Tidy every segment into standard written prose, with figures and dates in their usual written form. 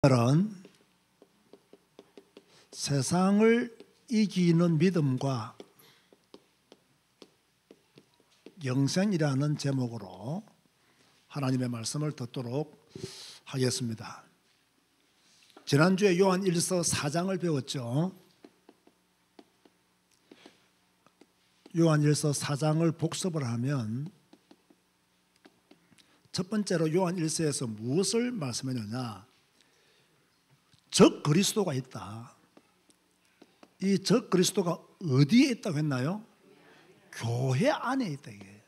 오늘은 세상을 이기는 믿음과 영생이라는 제목으로 하나님의 말씀을 듣도록 하겠습니다. 지난주에 요한 1서 4장을 배웠죠. 요한 1서 4장을 복습을 하면 첫 번째로 요한 1서에서 무엇을 말씀했느냐? 적 그리스도가 있다. 이 적 그리스도가 어디에 있다고 했나요? 교회 안에 있다. 이게.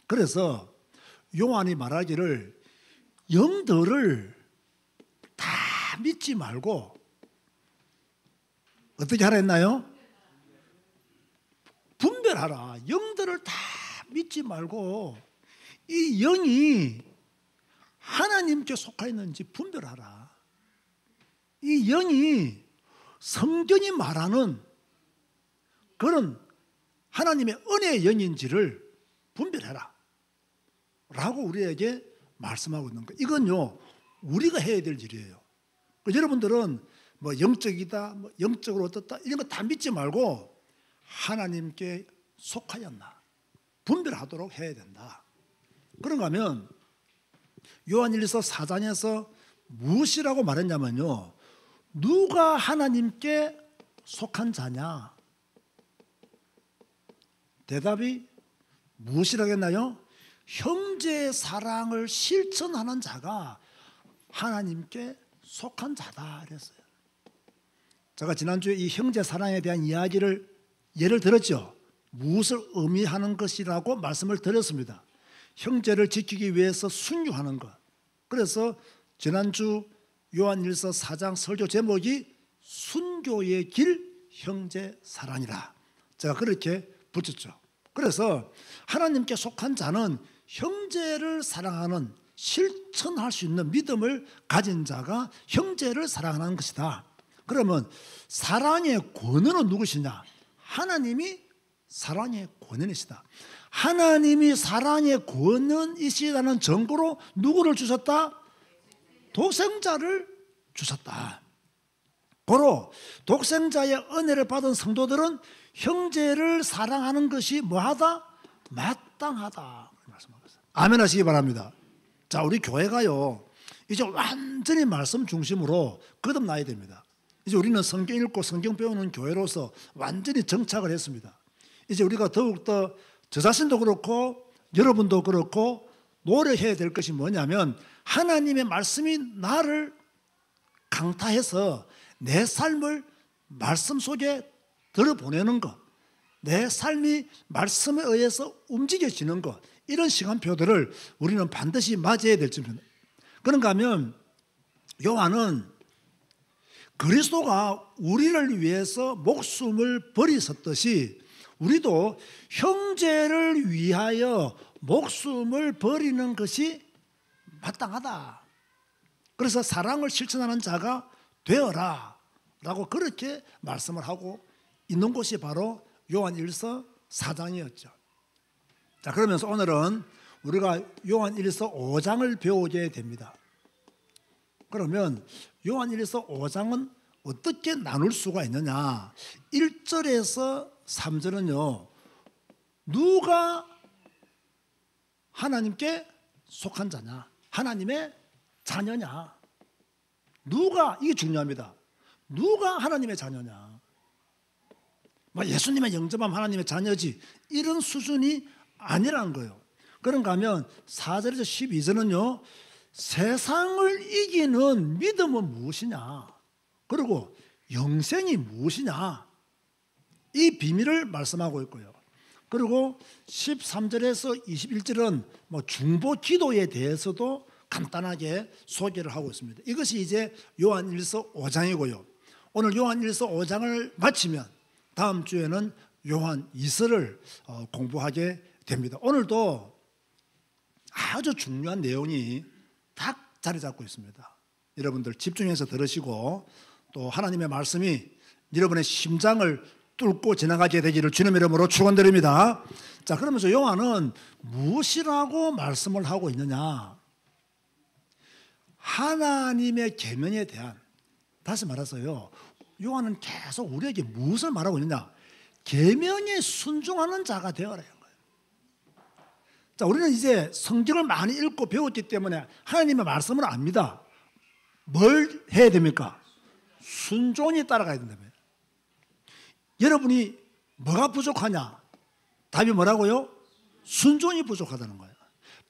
그래서 요한이 말하기를 영들을 다 믿지 말고 어떻게 하라 했나요? 분별하라. 영들을 다 믿지 말고 이 영이 하나님께 속하 있는지 분별하라. 이 영이 성경이 말하는 그런 하나님의 은혜의 영인지를 분별해라 라고 우리에게 말씀하고 있는 거예요. 이건요 우리가 해야 될 일이에요. 여러분들은 뭐 영적이다, 뭐 영적으로 어떻다 이런 거 다 믿지 말고 하나님께 속하였나 분별하도록 해야 된다. 그런가 하면 요한 1서 4장에서 무엇이라고 말했냐면요, 누가 하나님께 속한 자냐? 대답이 무엇이라고 했나요? 형제의 사랑을 실천하는 자가 하나님께 속한 자다 그랬어요. 제가 지난주에 이 형제 사랑에 대한 이야기를 예를 들었죠. 무엇을 의미하는 것이라고 말씀을 드렸습니다. 형제를 지키기 위해서 순교하는 것. 그래서 지난주 요한 1서 4장 설교 제목이 순교의 길 형제 사랑이라 제가 그렇게 붙였죠. 그래서 하나님께 속한 자는 형제를 사랑하는 실천할 수 있는 믿음을 가진 자가 형제를 사랑하는 것이다. 그러면 사랑의 권원은 누구시냐? 하나님이 사랑의 권원이시다. 하나님이 사랑의 권원이시다는 증거로 누구를 주셨다? 독생자를 주셨다. 고로 독생자의 은혜를 받은 성도들은 형제를 사랑하는 것이 뭐하다? 마땅하다. 아멘 하시기 바랍니다. 자, 우리 교회가요 이제 완전히 말씀 중심으로 거듭나야 됩니다. 이제 우리는 성경 읽고 성경 배우는 교회로서 완전히 정착을 했습니다. 이제 우리가 더욱더 저 자신도 그렇고 여러분도 그렇고 노력해야 될 것이 뭐냐면 하나님의 말씀이 나를 강타해서 내 삶을 말씀 속에 들어보내는 것, 내 삶이 말씀에 의해서 움직여지는 것, 이런 시간표들을 우리는 반드시 맞이해야 될 점입니다. 그런가 하면 요한은 그리스도가 우리를 위해서 목숨을 버리셨듯이 우리도 형제를 위하여 목숨을 버리는 것이 마땅하다. 그래서 사랑을 실천하는 자가 되어라 라고 그렇게 말씀을 하고 있는 곳이 바로 요한 1서 4장이었죠. 자, 그러면서 오늘은 우리가 요한 1서 5장을 배우게 됩니다. 그러면 요한 1서 5장은 어떻게 나눌 수가 있느냐? 1절에서 3절은요 누가 하나님께 속한 자냐? 하나님의 자녀냐? 누가, 이게 중요합니다. 누가 하나님의 자녀냐? 예수님의 영접하면 하나님의 자녀지 이런 수준이 아니라는 거예요. 그런가 하면 4절에서 12절은요 세상을 이기는 믿음은 무엇이냐? 그리고 영생이 무엇이냐? 이 비밀을 말씀하고 있고요. 그리고 13절에서 21절은 중보 기도에 대해서도 간단하게 소개를 하고 있습니다. 이것이 이제 요한 1서 5장이고요. 오늘 요한 1서 5장을 마치면 다음 주에는 요한 2서를 공부하게 됩니다. 오늘도 아주 중요한 내용이 딱 자리 잡고 있습니다. 여러분들 집중해서 들으시고 또 하나님의 말씀이 여러분의 심장을 뚫고 지나가게 되기를 주님 이름으로 축원드립니다. 자, 그러면서 요한은 무엇이라고 말씀을 하고 있느냐? 하나님의 계명에 대한, 다시 말해서요, 요한은 계속 우리에게 무엇을 말하고 있느냐? 계명에 순종하는 자가 되어라는 거예요. 자, 우리는 이제 성경을 많이 읽고 배웠기 때문에 하나님의 말씀을 압니다. 뭘 해야 됩니까? 순종히 따라가야 된다고요. 여러분이 뭐가 부족하냐? 답이 뭐라고요? 순종이 부족하다는 거예요.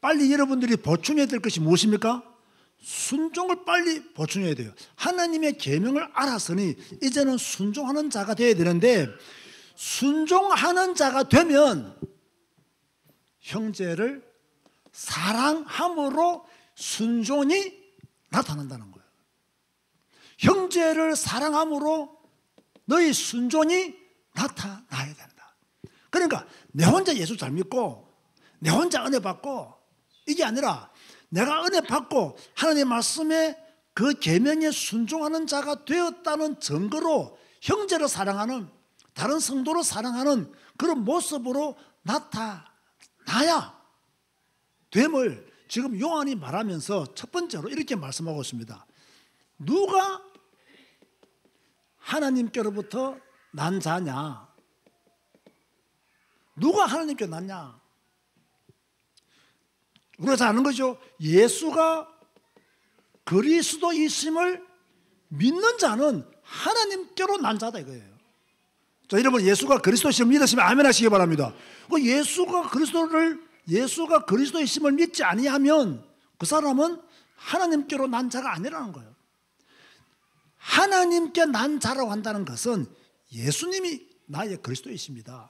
빨리 여러분들이 보충해야 될 것이 무엇입니까? 순종을 빨리 보충해야 돼요. 하나님의 계명을 알았으니 이제는 순종하는 자가 되어야 되는데, 순종하는 자가 되면 형제를 사랑함으로 순종이 나타난다는 거예요. 형제를 사랑함으로 너희 순종이 나타나야 된다. 그러니까 내 혼자 예수 잘 믿고 내 혼자 은혜 받고 이게 아니라 내가 은혜 받고 하나님의 말씀에 그 계명에 순종하는 자가 되었다는 증거로 형제를 사랑하는, 다른 성도를 사랑하는 그런 모습으로 나타나야 됨을 지금 요한이 말하면서 첫 번째로 이렇게 말씀하고 있습니다. 누가 하나님께로부터 난 자냐? 누가 하나님께 났냐? 우리가 잘 아는 거죠. 예수가 그리스도이심을 믿는 자는 하나님께로 난 자다 이거예요. 자, 여러분 예수가 그리스도이심을 믿으시면 아멘 하시기 바랍니다. 예수가 그리스도이심을 믿지 아니하면 그 사람은 하나님께로 난 자가 아니라는 거예요. 하나님께 난 자라고 한다는 것은 예수님이 나의 그리스도이십니다.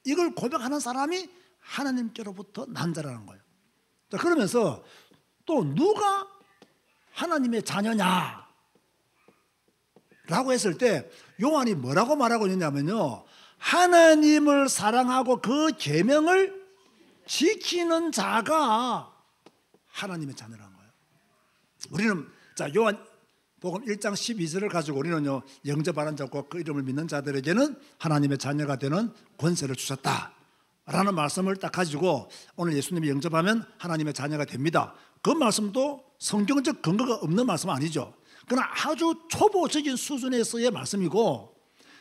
이걸 고백하는 사람이 하나님께로부터 난 자라는 거예요. 자, 그러면서 또 누가 하나님의 자녀냐? 라고 했을 때 요한이 뭐라고 말하고 있냐면요, 하나님을 사랑하고 그 계명을 지키는 자가 하나님의 자녀라는 거예요. 우리는 자 요한복음 1장 12절을 가지고 우리는요, 영접하는 자고 그 이름을 믿는 자들에게는 하나님의 자녀가 되는 권세를 주셨다 라는 말씀을 딱 가지고 오늘 예수님이 영접하면 하나님의 자녀가 됩니다. 그 말씀도 성경적 근거가 없는 말씀은 아니죠. 그러나 아주 초보적인 수준에서의 말씀이고,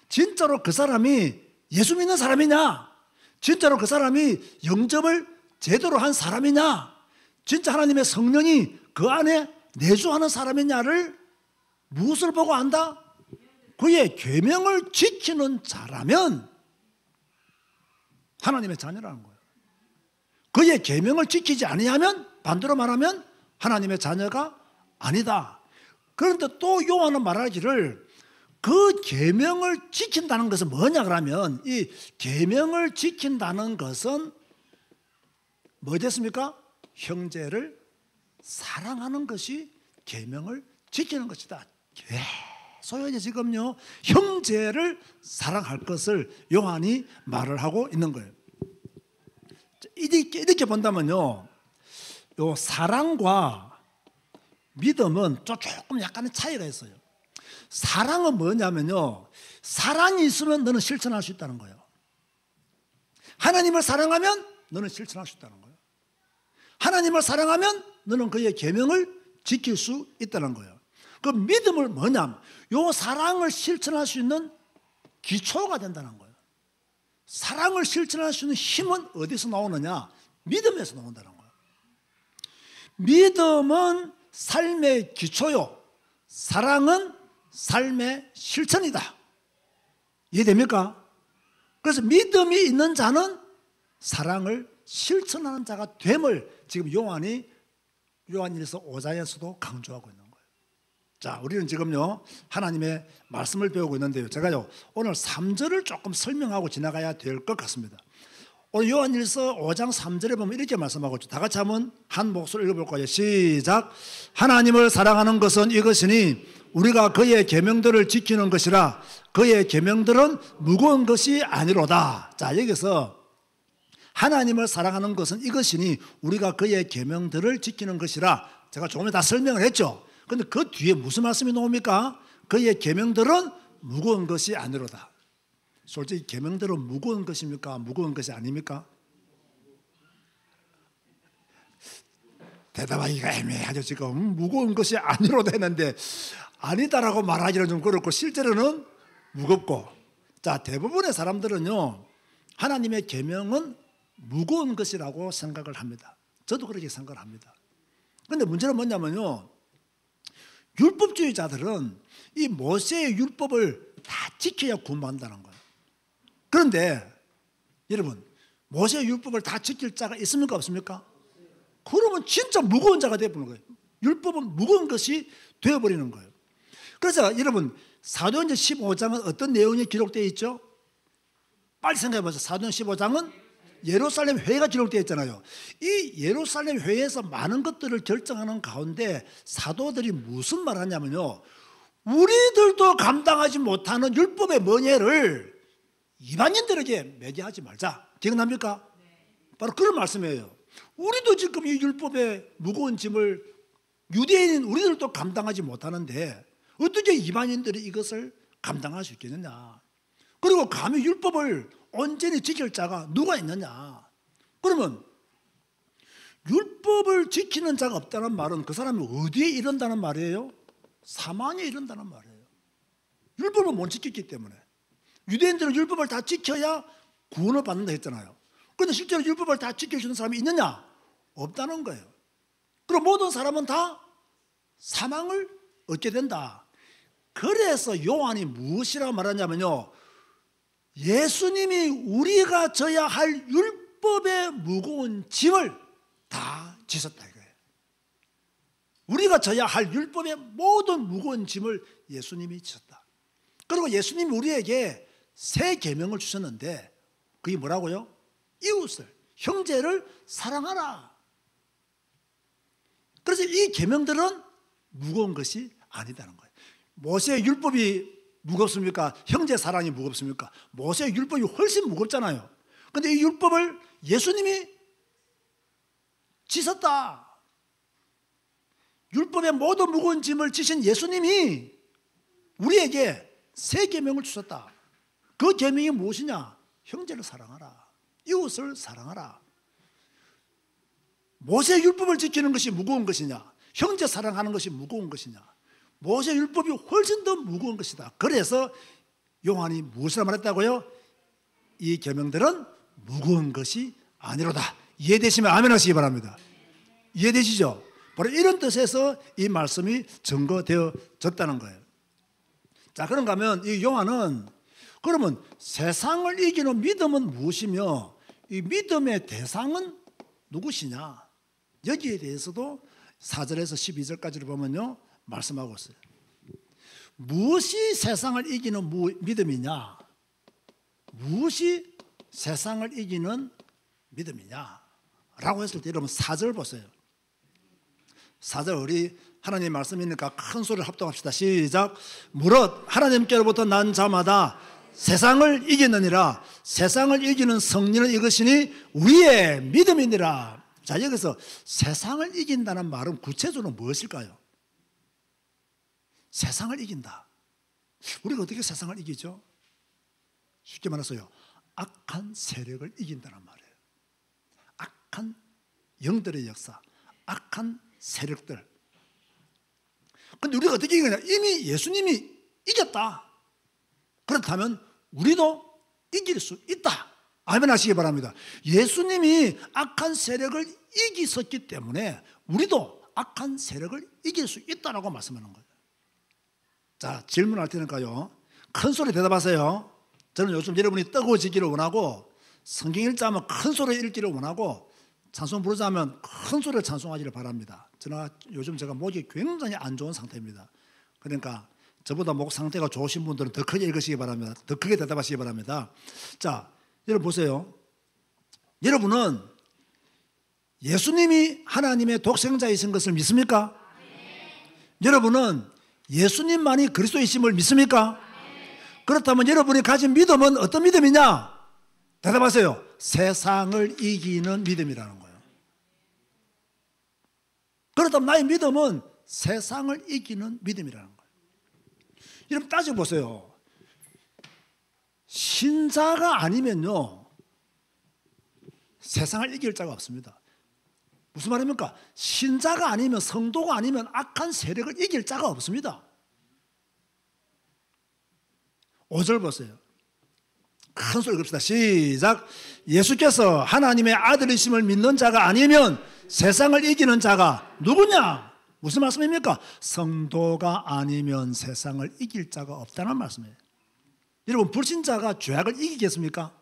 진짜로 그 사람이 예수 믿는 사람이냐, 진짜로 그 사람이 영접을 제대로 한 사람이냐, 진짜 하나님의 성령이 그 안에 내주하는 사람이냐를 무엇을 보고 안다? 그의 계명을 지키는 자라면 하나님의 자녀라는 거예요. 그의 계명을 지키지 아니하면, 반대로 말하면 하나님의 자녀가 아니다. 그런데 또 요한은 말하기를 그 계명을 지킨다는 것은 뭐냐 그러면, 이 계명을 지킨다는 것은 뭐 됐습니까? 형제를 사랑하는 것이 계명을 지키는 것이다. 계속 지금요, 형제를 사랑할 것을 요한이 말을 하고 있는 거예요. 이렇게 본다면요, 요 사랑과 믿음은 조금 약간의 차이가 있어요. 사랑은 뭐냐면요, 사랑이 있으면 너는 실천할 수 있다는 거예요. 하나님을 사랑하면 너는 실천할 수 있다는 거예요. 하나님을 사랑하면 너는 그의 계명을 지킬 수 있다는 거예요. 그 믿음을 뭐냐면 요 사랑을 실천할 수 있는 기초가 된다는 거예요. 사랑을 실천할 수 있는 힘은 어디서 나오느냐? 믿음에서 나온다는 거예요. 믿음은 삶의 기초요, 사랑은 삶의 실천이다. 이해됩니까? 그래서 믿음이 있는 자는 사랑을 실천하는 자가 됨을 지금 요한이 요한일서 5장에서도 강조하고 있는 거예요. 자, 우리는 지금요 하나님의 말씀을 배우고 있는데요, 제가요 오늘 3절을 조금 설명하고 지나가야 될 것 같습니다. 오늘 요한일서 5장 3절에 보면 이렇게 말씀하고 있죠. 다 같이 한번 한 목소리로 읽어볼 거예요. 시작. 하나님을 사랑하는 것은 이것이니 우리가 그의 계명들을 지키는 것이라. 그의 계명들은 무거운 것이 아니로다. 자, 여기서 하나님을 사랑하는 것은 이것이니 우리가 그의 계명들을 지키는 것이라. 제가 조금 다 설명을 했죠. 그런데 그 뒤에 무슨 말씀이 나옵니까? 그의 계명들은 무거운 것이 아니로다. 솔직히 계명들은 무거운 것입니까? 무거운 것이 아닙니까? 대답하기가 애매하죠. 지금 무거운 것이 아니로 되는데 아니다라고 말하기는 좀 그렇고 실제로는 무겁고. 자, 대부분의 사람들은요 하나님의 계명은 무거운 것이라고 생각을 합니다. 저도 그렇게 생각을 합니다. 그런데 문제는 뭐냐면요, 율법주의자들은 이 모세의 율법을 다 지켜야 구원받는다는 거예요. 그런데 여러분, 모세의 율법을 다 지킬 자가 있습니까 없습니까? 그러면 진짜 무거운 자가 되어버리는 거예요. 율법은 무거운 것이 되어버리는 거예요. 그래서 여러분, 사도행전 15장은 어떤 내용이 기록되어 있죠? 빨리 생각해 보세요. 사도행전 15장은 예루살렘 회의가 기록되어 있잖아요. 이 예루살렘 회의에서 많은 것들을 결정하는 가운데 사도들이 무슨 말을 하냐면요, 우리들도 감당하지 못하는 율법의 명예를 이방인들에게 매겨하지 말자. 기억납니까? 바로 그런 말씀이에요. 우리도 지금 이 율법의 무거운 짐을 유대인인 우리들도 감당하지 못하는데 어떻게 이방인들이 이것을 감당할 수 있겠느냐. 그리고 감히 율법을 온전히 지킬 자가 누가 있느냐. 그러면 율법을 지키는 자가 없다는 말은 그 사람이 어디에 이른다는 말이에요? 사망에 이른다는 말이에요. 율법을 못 지켰기 때문에. 유대인들은 율법을 다 지켜야 구원을 받는다 했잖아요. 그런데 실제로 율법을 다 지켜주는 사람이 있느냐? 없다는 거예요. 그럼 모든 사람은 다 사망을 얻게 된다. 그래서 요한이 무엇이라고 말하냐면요, 예수님이 우리가 져야 할 율법의 무거운 짐을 다 지셨다 이거예요. 우리가 져야 할 율법의 모든 무거운 짐을 예수님이 지셨다. 그리고 예수님이 우리에게 새 계명을 주셨는데 그게 뭐라고요? 이웃을, 형제를 사랑하라. 그래서 이 계명들은 무거운 것이 아니다는 거예요. 모세의 율법이 무겁습니까? 형제 사랑이 무겁습니까? 모세의 율법이 훨씬 무겁잖아요. 그런데 이 율법을 예수님이 지셨다. 율법의 모든 무거운 짐을 지신 예수님이 우리에게 새 계명을 주셨다. 그 계명이 무엇이냐? 형제를 사랑하라. 이웃을 사랑하라. 모세의 율법을 지키는 것이 무거운 것이냐? 형제 사랑하는 것이 무거운 것이냐? 모세의 율법이 훨씬 더 무거운 것이다. 그래서 요한이 무엇이라 말했다고요? 이 계명들은 무거운 것이 아니로다. 이해되시면 아멘 하시기 바랍니다. 이해되시죠? 바로 이런 뜻에서 이 말씀이 증거되어졌다는 거예요. 자, 그런가 하면 이 요한은 그러면 세상을 이기는 믿음은 무엇이며 이 믿음의 대상은 누구시냐? 여기에 대해서도 4절에서 12절까지를 보면요 말씀하고 있어요. 무엇이 세상을 이기는 믿음이냐? 무엇이 세상을 이기는 믿음이냐? 라고 했을 때 여러분 4절 보세요. 4절 우리 하나님 말씀이니까 큰 소리를 합동합시다. 시작. 무릇 하나님께로부터 난 자마다 세상을 이기느니라. 세상을 이기는 승리는 이것이니 우리의 믿음이니라. 자, 여기서 세상을 이긴다는 말은 구체적으로 무엇일까요? 세상을 이긴다. 우리가 어떻게 세상을 이기죠? 쉽게 말해서요, 악한 세력을 이긴다는 말이에요. 악한 영들의 역사, 악한 세력들. 근데 우리가 어떻게 이기냐? 이미 예수님이 이겼다. 그렇다면 우리도 이길 수 있다. 아멘 하시기 바랍니다. 예수님이 악한 세력을 이기셨기 때문에 우리도 악한 세력을 이길 수 있다라고 말씀하는 거예요. 자, 질문할 테니까요 큰 소리 대답하세요. 저는 요즘 여러분이 뜨거워지기를 원하고 성경 읽자면 큰 소리 읽기를 원하고 찬송 부르자면 큰 소리를 찬송하기를 바랍니다. 요즘 제가 목이 굉장히 안 좋은 상태입니다. 그러니까 저보다 목 상태가 좋으신 분들은 더 크게 읽으시기 바랍니다. 더 크게 대답하시기 바랍니다. 자, 여러분 보세요. 여러분은 예수님이 하나님의 독생자이신 것을 믿습니까? 여러분은 예수님만이 그리스도이심을 믿습니까? 그렇다면 여러분이 가진 믿음은 어떤 믿음이냐? 대답하세요. 세상을 이기는 믿음이라는 거예요. 그렇다면 나의 믿음은 세상을 이기는 믿음이라는 거예요. 여러분 따져보세요. 신자가 아니면요 세상을 이길 자가 없습니다. 무슨 말입니까? 신자가 아니면, 성도가 아니면 악한 세력을 이길 자가 없습니다. 5절 보세요. 큰 소리 읍시다. 시작. 예수께서 하나님의 아들이심을 믿는 자가 아니면 세상을 이기는 자가 누구냐? 무슨 말씀입니까? 성도가 아니면 세상을 이길 자가 없다는 말씀이에요. 여러분, 불신자가 죄악을 이기겠습니까?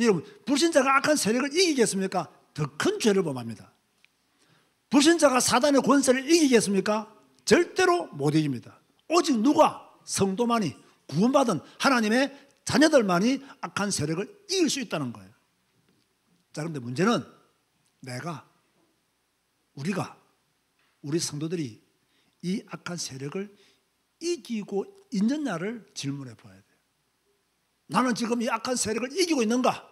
여러분, 불신자가 악한 세력을 이기겠습니까? 더 큰 죄를 범합니다. 불신자가 사단의 권세를 이기겠습니까? 절대로 못 이깁니다. 오직 누가? 성도만이, 구원받은 하나님의 자녀들만이 악한 세력을 이길 수 있다는 거예요. 자, 그런데 문제는 우리 성도들이 이 악한 세력을 이기고 있느냐를 질문해 봐야 돼요. 나는 지금 이 악한 세력을 이기고 있는가?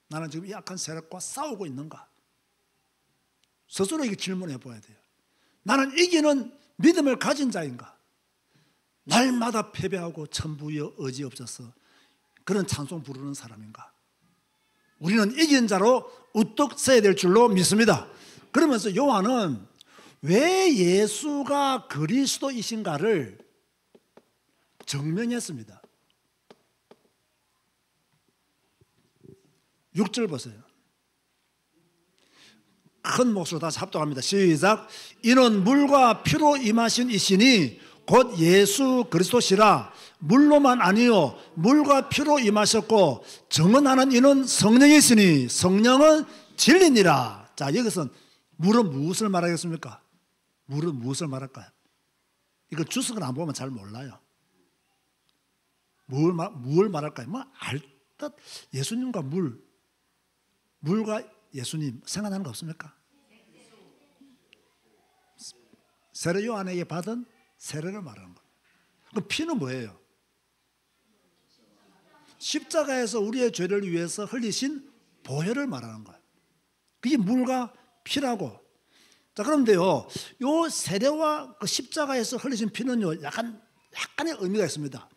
나는 지금 이 악한 세력과 싸우고 있는가? 스스로에게 질문해 봐야 돼요. 나는 이기는 믿음을 가진 자인가? 날마다 패배하고 천부여 의지 없어서 그런 찬송 부르는 사람인가? 우리는 이긴 자로 우뚝 서야 될 줄로 믿습니다. 그러면서 요한은 왜 예수가 그리스도이신가를 증명했습니다. 6절 보세요. 큰 목소리로 다시 합독합니다. 시작. 이는 물과 피로 임하신 이시니 곧 예수 그리스도시라. 물로만 아니요 물과 피로 임하셨고 증언하는 이는 성령이시니 성령은 진리니라. 자, 여기서 물은 무엇을 말하겠습니까? 물은 무엇을 말할까요? 이거 주석을 안 보면 잘 몰라요. 뭘 말할까요? 뭐 알듯 예수님과 물과 예수님 생각나는 거 없습니까? 세례 요한에게 받은 세례를 말하는 거예요. 그럼 피는 뭐예요? 십자가에서 우리의 죄를 위해서 흘리신 보혈을 말하는 거예요. 그게 물과 피라고. 자, 그런데요, 요 세례와 그 십자가에서 흘리신 피는요, 약간의 의미가 있습니다.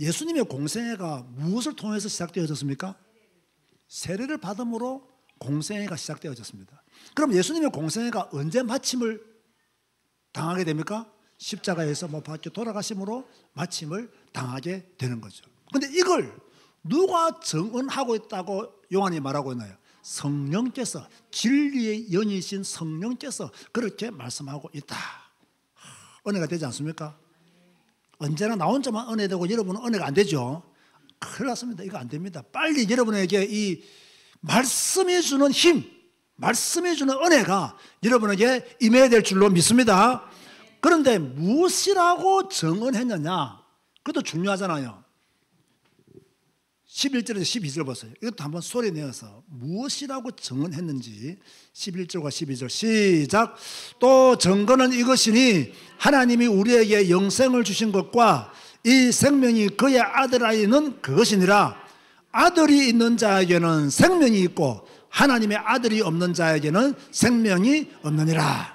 예수님의 공생애가 무엇을 통해서 시작되어졌습니까? 세례를 받음으로 공생애가 시작되어졌습니다. 그럼 예수님의 공생애가 언제 마침을 당하게 됩니까? 십자가에서 못 박혀 돌아가심으로 마침을 당하게 되는 거죠. 그런데 이걸 누가 증언하고 있다고 요한이 말하고 있나요? 성령께서, 진리의 영이신 성령께서 그렇게 말씀하고 있다. 은혜가 되지 않습니까? 언제나 나 혼자만 은혜되고 여러분은 은혜가 안 되죠. 큰일 났습니다. 이거 안 됩니다. 빨리 여러분에게 이 말씀이 주는 힘, 말씀이 주는 은혜가 여러분에게 임해야 될 줄로 믿습니다. 그런데 무엇이라고 증언했느냐? 그것도 중요하잖아요. 11절에서 12절 보세요. 이것도 한번 소리 내어서 무엇이라고 증언했는지 11절과 12절 시작. 또 증거는 이것이니 하나님이 우리에게 영생을 주신 것과 이 생명이 그의 아들 안에 있는 그것이니라. 아들이 있는 자에게는 생명이 있고 하나님의 아들이 없는 자에게는 생명이 없느니라.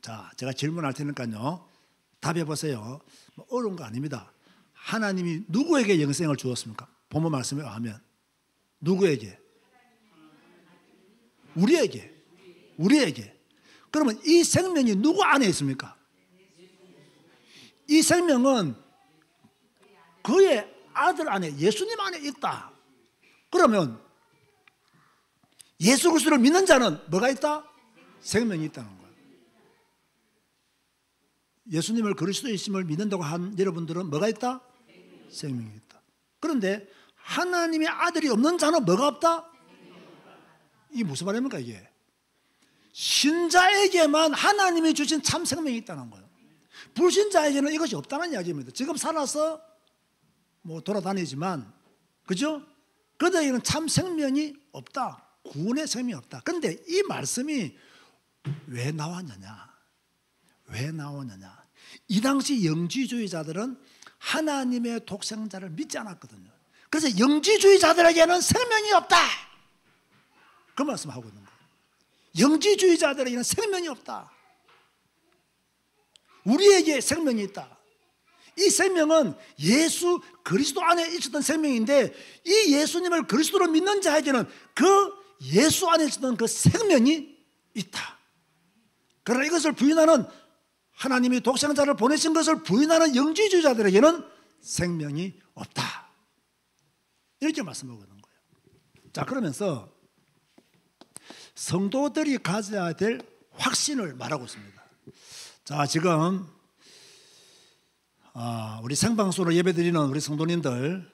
자, 제가 질문할 테니까요, 답해 보세요. 뭐 어려운 거 아닙니다. 하나님이 누구에게 영생을 주었습니까? 본문 말씀에 의하면 누구에게? 우리에게. 그러면 이 생명이 누구 안에 있습니까? 이 생명은 그의 아들 안에, 예수님 안에 있다. 그러면 예수 그리스도를 믿는 자는 뭐가 있다? 생명이 있다는 거예요. 예수님을 그리스도이심을 믿는다고 한 여러분들은 뭐가 있다? 생명이 있다. 그런데 하나님의 아들이 없는 자는 뭐가 없다? 이게 무슨 말입니까 이게? 신자에게만 하나님이 주신 참 생명이 있다는 거예요. 불신자에게는 이것이 없다는 이야기입니다. 지금 살아서 뭐 돌아다니지만, 그죠? 그들에게는 참 생명이 없다. 구원의 생명이 없다. 그런데 이 말씀이 왜 나왔느냐? 이 당시 영지주의자들은 하나님의 독생자를 믿지 않았거든요. 그래서 영지주의자들에게는 생명이 없다. 그 말씀하고 있는 거예요. 영지주의자들에게는 생명이 없다. 우리에게 생명이 있다. 이 생명은 예수 그리스도 안에 있었던 생명인데 이 예수님을 그리스도로 믿는 자에게는 그 예수 안에 있는 그 생명이 있다. 그러나 이것을 부인하는, 하나님이 독생자를 보내신 것을 부인하는 영지주의자들에게는 생명이 없다. 이렇게 말씀하고 있는 거예요. 자, 그러면서 성도들이 가져야 될 확신을 말하고 있습니다. 자, 지금 우리 생방송으로 예배드리는 우리 성도님들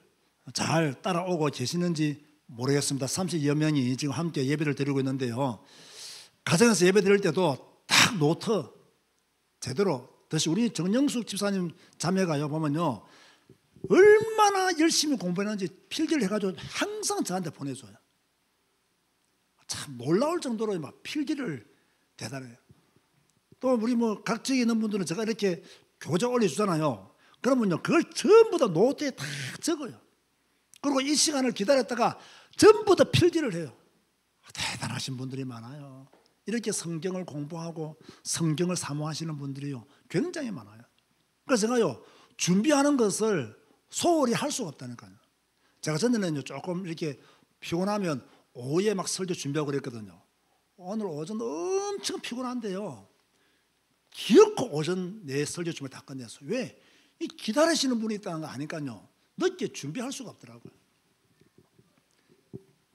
잘 따라오고 계시는지 모르겠습니다. 30여 명이 지금 함께 예배를 드리고 있는데요. 가정에서 예배 드릴 때도 딱 노트 제대로 다시 우리 정영숙 집사님 자매가요 보면요, 얼마나 열심히 공부했는지 필기를 해가지고 항상 저한테 보내줘요. 참 놀라울 정도로 막 필기를 대단해요. 또 우리 뭐 각지에 있는 분들은 제가 이렇게 교재 올려주잖아요. 그러면요, 그걸 전부 다 노트에 다 적어요. 그리고 이 시간을 기다렸다가 전부 다 필기를 해요. 대단하신 분들이 많아요. 이렇게 성경을 공부하고 성경을 사모하시는 분들이요, 굉장히 많아요. 그래서 제가요, 준비하는 것을 소홀히 할 수가 없다니까요. 제가 전에는요, 조금 이렇게 피곤하면 오후에 막 설교 준비하고 그랬거든요. 오늘 오전 엄청 피곤한데요, 기어코 오전 내 설교 준비 다 끝냈어요. 왜? 이 기다리시는 분이 있다는 거 아니까요, 늦게 준비할 수가 없더라고요.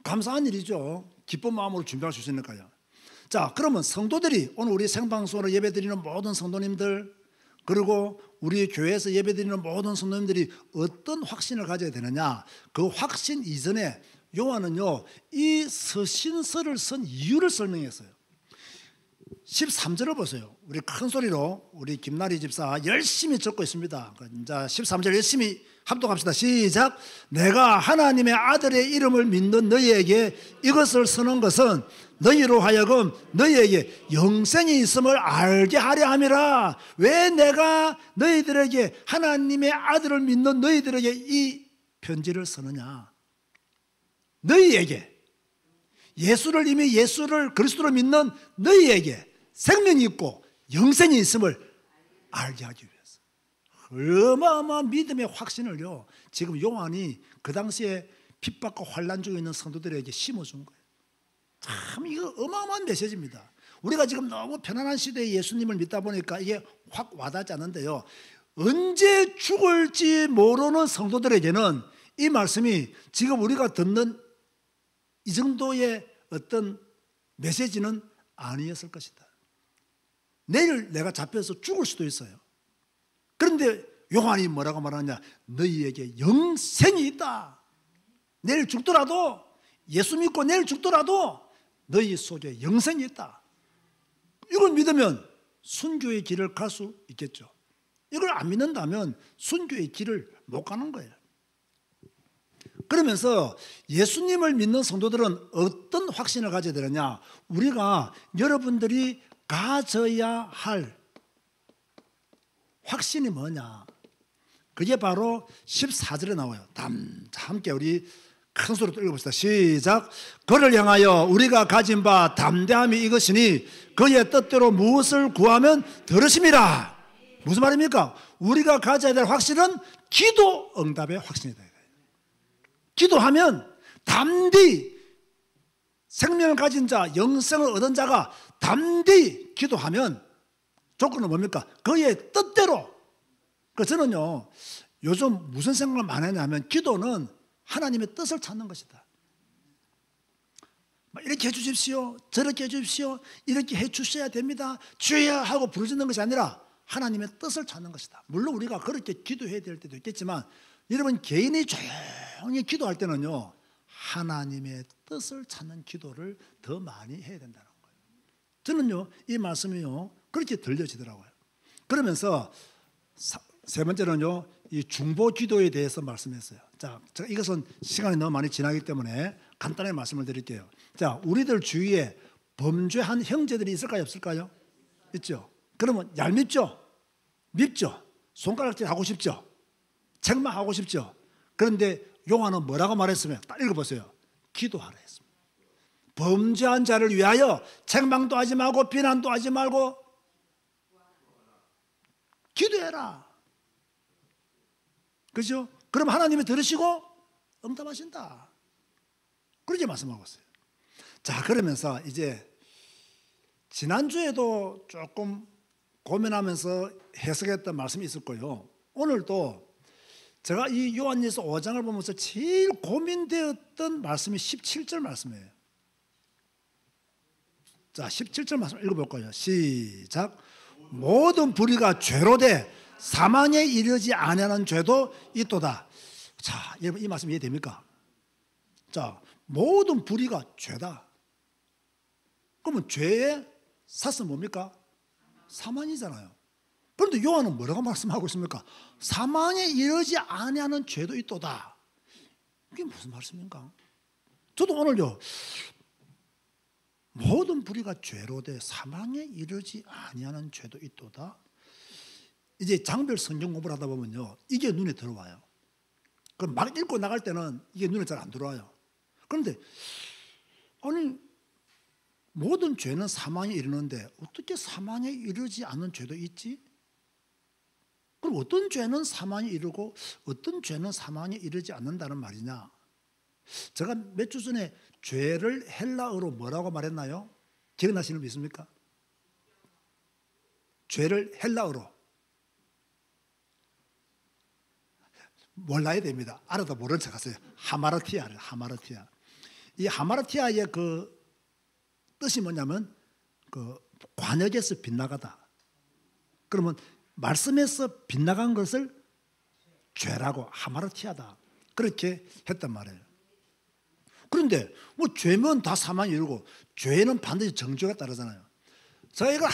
감사한 일이죠. 기쁜 마음으로 준비할 수 있으니까요. 자, 그러면 성도들이, 오늘 우리 생방송으로 예배드리는 모든 성도님들, 그리고 우리 교회에서 예배드리는 모든 성도님들이 어떤 확신을 가져야 되느냐, 그 확신 이전에 요한은요, 이 서신서를 쓴 이유를 설명했어요. 13절을 보세요. 우리 큰 소리로 우리 김나리 집사 열심히 적고 있습니다. 자, 13절 열심히 합독합시다. 시작. 내가 하나님의 아들의 이름을 믿는 너희에게 이것을 쓰는 것은 너희로 하여금 너희에게 영생이 있음을 알게 하려 함이라. 왜 내가 너희들에게, 하나님의 아들을 믿는 너희들에게 이 편지를 쓰느냐? 너희에게, 예수를 그리스도로 믿는 너희에게 생명이 있고 영생이 있음을 알게 하기 위해서. 어마어마한 믿음의 확신을요, 지금 요한이 그 당시에 핍박과 환난 중에 있는 성도들에게 심어준 거예요. 참 이거 어마어마한 메시지입니다. 우리가 지금 너무 편안한 시대에 예수님을 믿다 보니까 이게 확 와닿지 않는데요, 언제 죽을지 모르는 성도들에게는 이 말씀이 지금 우리가 듣는 이 정도의 어떤 메시지는 아니었을 것이다. 내일 내가 잡혀서 죽을 수도 있어요. 그런데 요한이 뭐라고 말하느냐? 너희에게 영생이 있다. 내일 죽더라도, 예수 믿고 내일 죽더라도 너희 속에 영생이 있다. 이걸 믿으면 순교의 길을 갈 수 있겠죠. 이걸 안 믿는다면 순교의 길을 못 가는 거예요. 그러면서 예수님을 믿는 성도들은 어떤 확신을 가져야 되느냐? 우리가, 여러분들이 가져야 할 확신이 뭐냐? 그게 바로 14절에 나와요. 함께 우리 큰 소리로 읽어봅시다. 시작. 그를 향하여 우리가 가진 바 담대함이 이것이니 그의 뜻대로 무엇을 구하면 들으심이라. 무슨 말입니까? 우리가 가져야 될 확신은 기도 응답의 확신이다. 기도하면 담대히, 생명을 가진 자, 영생을 얻은 자가 담대히 기도하면 조건은 뭡니까? 그의 뜻대로. 그래서 저는요, 요즘 무슨 생각을 많이 하냐면, 기도는 하나님의 뜻을 찾는 것이다. 이렇게 해주십시오, 저렇게 해주십시오, 이렇게 해주셔야 됩니다, 주여 하고 부르짖는 것이 아니라 하나님의 뜻을 찾는 것이다. 물론 우리가 그렇게 기도해야 될 때도 있겠지만, 여러분 개인이 조용히 기도할 때는요, 하나님의 뜻을 찾는 기도를 더 많이 해야 된다는 거예요. 저는요, 이 말씀이요, 그렇게 들려지더라고요. 그러면서 세 번째는요, 이 중보 기도에 대해서 말씀했어요. 자, 제가 이것은 시간이 너무 많이 지나기 때문에 간단하게 말씀을 드릴게요. 자, 우리들 주위에 범죄한 형제들이 있을까요, 없을까요? 있죠. 그러면 얄밉죠? 밉죠? 손가락질 하고 싶죠? 책망하고 싶죠? 그런데 요한은 뭐라고 말했으면, 딱 읽어보세요. 기도하라 했습니다. 범죄한 자를 위하여 책망도 하지 말고 비난도 하지 말고 기도해라. 그렇죠? 그럼 하나님이 들으시고 응답하신다. 그렇게 말씀하고 있어요. 자, 그러면서 이제 지난주에도 조금 고민하면서 해석했던 말씀이 있을 거예요. 오늘도 제가 이 요한일서 5장을 보면서 제일 고민되었던 말씀이 17절 말씀이에요. 자, 17절 말씀 읽어볼 거예요. 시작. 모든 불의가 죄로 돼 사망에 이르지 아니하는 죄도 있도다. 자, 여러분 이 말씀 이해됩니까? 자, 모든 불의가 죄다. 그러면 죄의 삿은 뭡니까? 사망이잖아요. 그런데 요한은 뭐라고 말씀하고 있습니까? 사망에 이르지 아니하는 죄도 있도다. 이게 무슨 말씀인가? 저도 오늘요, 모든 불의가 죄로 돼 사망에 이르지 아니하는 죄도 있도다. 이제 장별 성경 공부를 하다 보면요, 이게 눈에 들어와요. 그럼 막 읽고 나갈 때는 이게 눈에 잘 안 들어와요. 그런데 아니, 모든 죄는 사망에 이르는데 어떻게 사망에 이르지 않는 죄도 있지? 그럼 어떤 죄는 사망에 이르고 어떤 죄는 사망에 이르지 않는다는 말이냐? 제가 몇 주 전에 죄를 헬라어로 뭐라고 말했나요? 기억나시는 분 있습니까? 죄를 헬라어로 몰라야 됩니다. 알아도 모르는 척 하세요. 하마르티아를, 하마르티아. 이 하마르티아의 그 뜻이 뭐냐면 그 관역에서 빗나가다. 그러면 말씀에서 빗나간 것을 죄라고, 하마르티아다, 그렇게 했단 말이에요. 그런데 뭐 죄면 다 사망이 이르고 죄는 반드시 정죄가 따르잖아요. 제가 이걸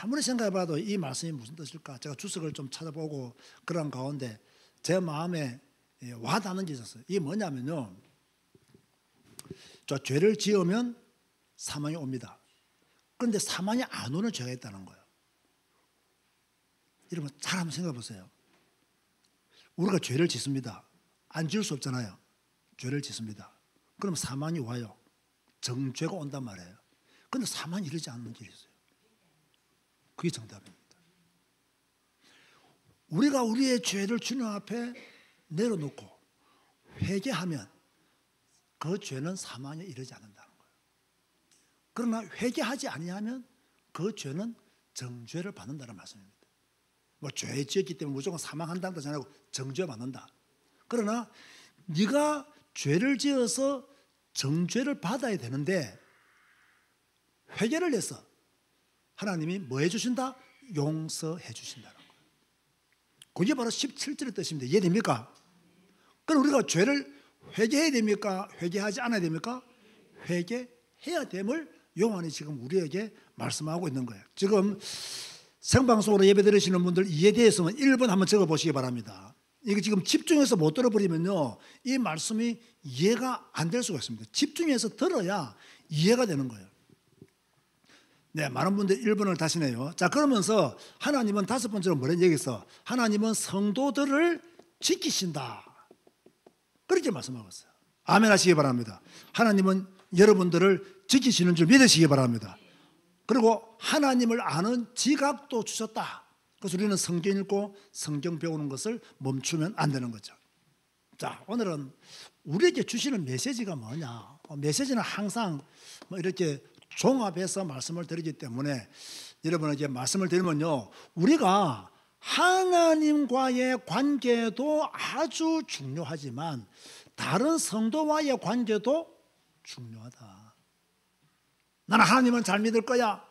아무리 생각해봐도 이 말씀이 무슨 뜻일까? 제가 주석을 좀 찾아보고 그런 가운데 제 마음에 와닿는 게 있었어요. 이게 뭐냐면요, 저 죄를 지으면 사망이 옵니다. 그런데 사망이 안 오는 죄가 있다는 거예요. 여러분 잘 한번 생각해 보세요. 우리가 죄를 짓습니다. 안 지을 수 없잖아요. 죄를 짓습니다. 그럼 사망이 와요. 정죄가 온단 말이에요. 그런데 사망이 이르지 않는 길이 있어요. 그게 정답입니다. 우리가 우리의 죄를 주님 앞에 내려놓고 회개하면 그 죄는 사망에 이르지 않는다는 거예요. 그러나 회개하지 아니하면 그 죄는 정죄를 받는다는 말씀입니다. 뭐 죄 지었기 때문에 무조건 사망한다는 뜻이 아니고 정죄 받는다. 그러나 네가 죄를 지어서 정죄를 받아야 되는데 회개를 해서 하나님이 뭐 해주신다? 용서해 주신다는 거예요. 그게 바로 17절의 뜻입니다. 이해됩니까? 그럼 우리가 죄를 회개해야 됩니까? 회개하지 않아야 됩니까? 회개해야 됨을 요한이 지금 우리에게 말씀하고 있는 거예요. 지금 생방송으로 예배 드리시는 분들 이에 대해서는 1번 한번 적어보시기 바랍니다. 이게 지금 집중해서 못 들어버리면요, 이 말씀이 이해가 안 될 수가 있습니다. 집중해서 들어야 이해가 되는 거예요. 네, 많은 분들이 1번을 다시네요. 자, 그러면서 하나님은 다섯 번째로 뭐라 얘기했어? 하나님은 성도들을 지키신다, 그렇게 말씀하고 있어요. 아멘 하시기 바랍니다. 하나님은 여러분들을 지키시는 줄 믿으시기 바랍니다. 그리고 하나님을 아는 지각도 주셨다. 그래서 우리는 성경 읽고 성경 배우는 것을 멈추면 안 되는 거죠. 자, 오늘은 우리에게 주시는 메시지가 뭐냐? 메시지는 항상 뭐 이렇게 종합해서 말씀을 드리기 때문에 여러분에게 말씀을 드리면요, 우리가 하나님과의 관계도 아주 중요하지만 다른 성도와의 관계도 중요하다. 나는 하나님은 잘 믿을 거야.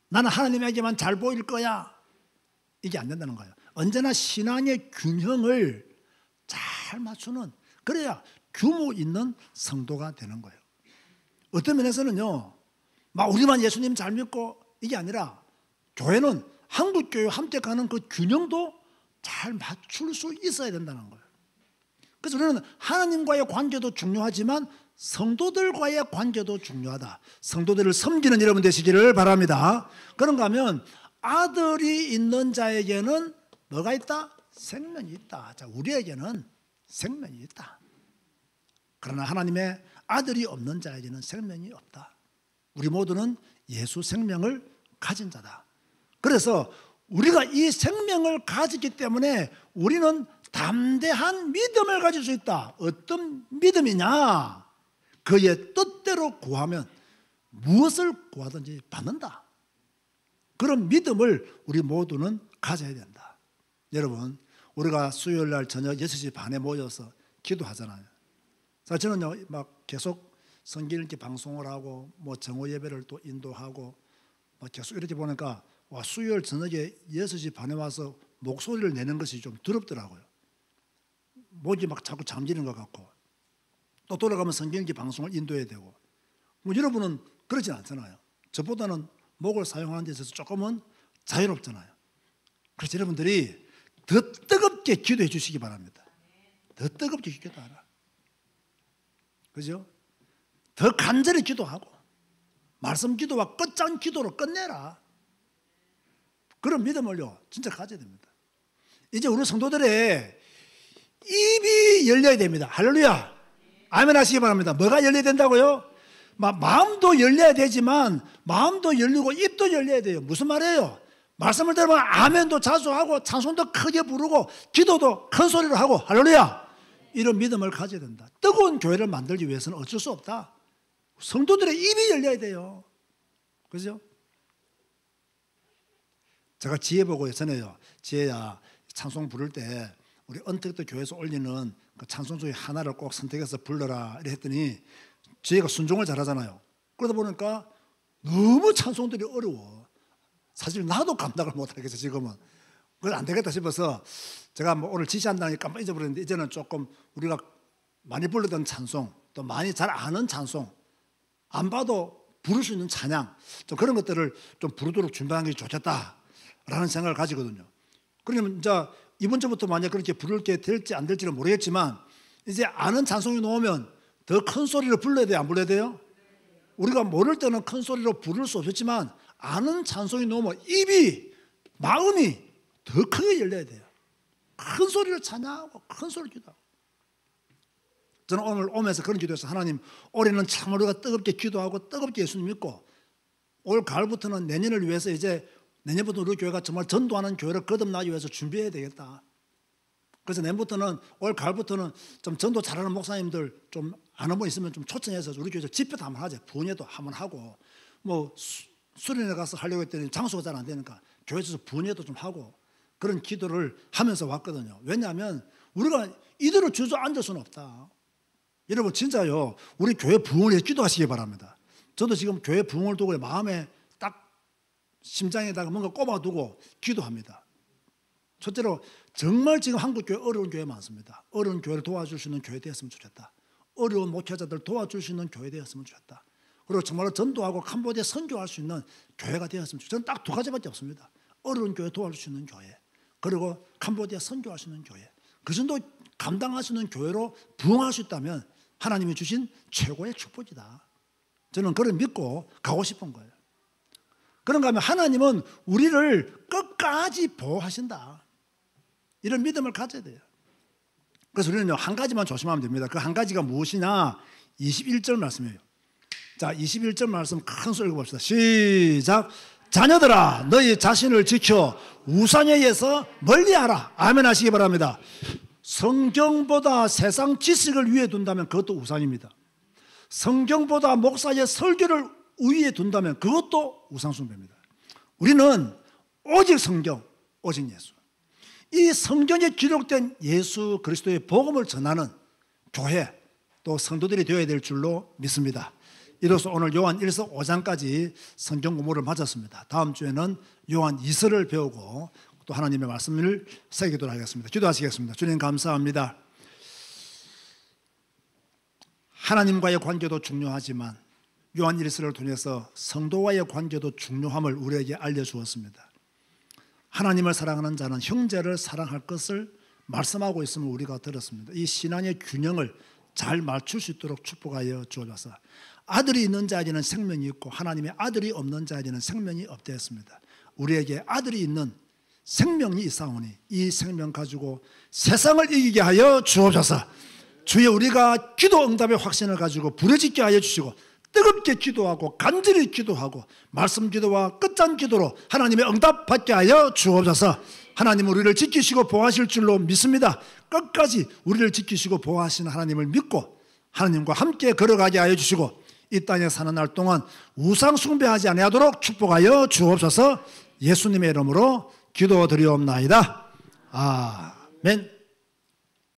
나는 하나님에게만 잘 보일 거야. 이게 안 된다는 거예요. 언제나 신앙의 균형을 잘 맞추는, 그래야 규모 있는 성도가 되는 거예요. 어떤 면에서는요, 막 우리만 예수님 잘 믿고 이게 아니라 교회는 한국교회와 함께 가는 그 균형도 잘 맞출 수 있어야 된다는 거예요. 그래서 우리는 하나님과의 관계도 중요하지만 성도들과의 관계도 중요하다. 성도들을 섬기는 여러분 되시기를 바랍니다. 그런가 하면 아들이 있는 자에게는 뭐가 있다? 생명이 있다. 자, 우리에게는 생명이 있다. 그러나 하나님의 아들이 없는 자에게는 생명이 없다. 우리 모두는 예수 생명을 가진 자다. 그래서 우리가 이 생명을 가졌기 때문에 우리는 담대한 믿음을 가질 수 있다. 어떤 믿음이냐? 그의 뜻대로 구하면 무엇을 구하든지 받는다. 그런 믿음을 우리 모두는 가져야 된다. 여러분, 우리가 수요일 날 저녁 6시 반에 모여서 기도하잖아요. 저는요, 막 계속 성경 읽기 방송을 하고 뭐 정오 예배를 또 인도하고 막 계속 이렇게 보니까 와, 수요일 저녁에 6시 반에 와서 목소리를 내는 것이 좀 두렵더라고요. 목이 막 자꾸 잠기는 것 같고, 또 돌아가면 성경 읽기 방송을 인도해야 되고. 뭐 여러분은 그러진 않잖아요. 저보다는 목을 사용하는 데 있어서 조금은 자유롭잖아요. 그래서 여러분들이 더 뜨겁게 기도해 주시기 바랍니다. 더 뜨겁게 기도하라. 그죠? 더 간절히 기도하고 말씀 기도와 끝장 기도로 끝내라. 그런 믿음을요 진짜 가져야 됩니다. 이제 우리 성도들의 입이 열려야 됩니다. 할렐루야. 아멘 하시기 바랍니다. 뭐가 열려야 된다고요? 마음도 열려야 되지만 마음도 열리고 입도 열려야 돼요. 무슨 말이에요? 말씀을 들으면 아멘도 자주 하고 찬송도 크게 부르고 기도도 큰 소리로 하고 할렐루야. 이런 믿음을 가져야 된다. 뜨거운 교회를 만들기 위해서는 어쩔 수 없다. 성도들의 입이 열려야 돼요. 그죠? 제가 지혜 보고 전에요. 지혜야, 찬송 부를 때 우리 언택트 교회에서 올리는 그 찬송 중에 하나를 꼭 선택해서 불러라 이래 했더니 지혜가 순종을 잘하잖아요. 그러다 보니까 너무 찬송들이 어려워. 사실 나도 감당을 못하겠어 지금은. 그래서 안 되겠다 싶어서 제가 뭐 오늘 지시한다니 깜빡 잊어버렸는데 이제는 조금 우리가 많이 불렀던 찬송, 또 많이 잘 아는 찬송, 안 봐도 부를 수 있는 찬양, 좀 그런 것들을 좀 부르도록 준비하는 게 좋겠다라는 생각을 가지거든요. 그러면 이제 이번 주부터 만약 그렇게 부를 게 될지 안 될지는 모르겠지만 이제 아는 찬송이 나오면 더 큰 소리로 불러야 돼요? 안 불러야 돼요? 우리가 모를 때는 큰 소리로 부를 수 없었지만 아는 찬송이 나오면 입이, 마음이 더 크게 열려야 돼요. 큰 소리로 찬양하고 큰 소리로 기도하고. 저는 오늘 오면서 그런 기도했어요. 하나님, 올해는 참 우리가 뜨겁게 기도하고 뜨겁게 예수님 믿고 올 가을부터는 내년을 위해서 이제 내년부터 우리 교회가 정말 전도하는 교회를 거듭나기 위해서 준비해야 되겠다. 그래서 내년부터는 올 가을부터는 좀 전도 잘하는 목사님들 좀 아는 분 있으면 좀 초청해서 우리 교회에서 집회도 한번 하자. 부흥회도 한번 하고 뭐 수련회 가서 하려고 했더니 장소가 잘 안 되니까 교회에서 부흥회도 좀 하고 그런 기도를 하면서 왔거든요. 왜냐하면 우리가 이대로 주저앉을 수는 없다. 여러분 진짜요. 우리 교회 부흥을 위해 기도하시기 바랍니다. 저도 지금 교회 부흥을 두고 마음에 딱 심장에다가 뭔가 꼽아두고 기도합니다. 첫째로 정말 지금 한국교회 어려운 교회 많습니다. 어려운 교회를 도와줄 수 있는 교회 되었으면 좋겠다. 어려운 목회자들 도와줄 수 있는 교회 되었으면 좋겠다. 그리고 정말로 전도하고 캄보디아 선교할 수 있는 교회가 되었으면 좋겠다. 저는 딱 두 가지밖에 없습니다. 어려운 교회 도와줄 수 있는 교회, 그리고 캄보디아 선교할 수 있는 교회. 그 정도 감당할 수 있는 교회로 부흥할 수 있다면 하나님이 주신 최고의 축복이다. 저는 그걸 믿고 가고 싶은 거예요. 그런가 하면 하나님은 우리를 끝까지 보호하신다. 이런 믿음을 가져야 돼요. 그래서 우리는 한 가지만 조심하면 됩니다. 그 한 가지가 무엇이냐? 21절 말씀이에요. 자, 21절 말씀 큰 소리 읽어봅시다. 시작. 자녀들아, 너희 자신을 지켜 우상에 의해서 멀리하라. 아멘 하시기 바랍니다. 성경보다 세상 지식을 위에 둔다면 그것도 우상입니다. 성경보다 목사의 설교를 위에 둔다면 그것도 우상숭배입니다. 우리는 오직 성경, 오직 예수. 이 성경에 기록된 예수 그리스도의 복음을 전하는 교회, 또 성도들이 되어야 될 줄로 믿습니다. 이로써 오늘 요한 1서 5장까지 성경 공부를 마쳤습니다. 다음 주에는 요한 2서를 배우고 또 하나님의 말씀을 새기도록 하겠습니다. 기도하시겠습니다. 주님 감사합니다. 하나님과의 관계도 중요하지만 요한 1서를 통해서 성도와의 관계도 중요함을 우리에게 알려주었습니다. 하나님을 사랑하는 자는 형제를 사랑할 것을 말씀하고 있음을 우리가 들었습니다. 이 신앙의 균형을 잘 맞출 수 있도록 축복하여 주옵소서. 아들이 있는 자에게는 생명이 있고 하나님의 아들이 없는 자에게는 생명이 없되었습니다. 우리에게 아들이 있는 생명이 있사오니 이 생명 가지고 세상을 이기게 하여 주옵소서. 주여, 우리가 기도 응답의 확신을 가지고 부르짖게 하여 주시고 뜨겁게 기도하고 간절히 기도하고 말씀 기도와 끝장 기도로 하나님의 응답 받게 하여 주옵소서. 하나님은 우리를 지키시고 보호하실 줄로 믿습니다. 끝까지 우리를 지키시고 보호하시는 하나님을 믿고 하나님과 함께 걸어가게 하여 주시고 이 땅에 사는 날 동안 우상 숭배하지 아니하도록 축복하여 주옵소서. 예수님의 이름으로 기도드리옵나이다. 아멘.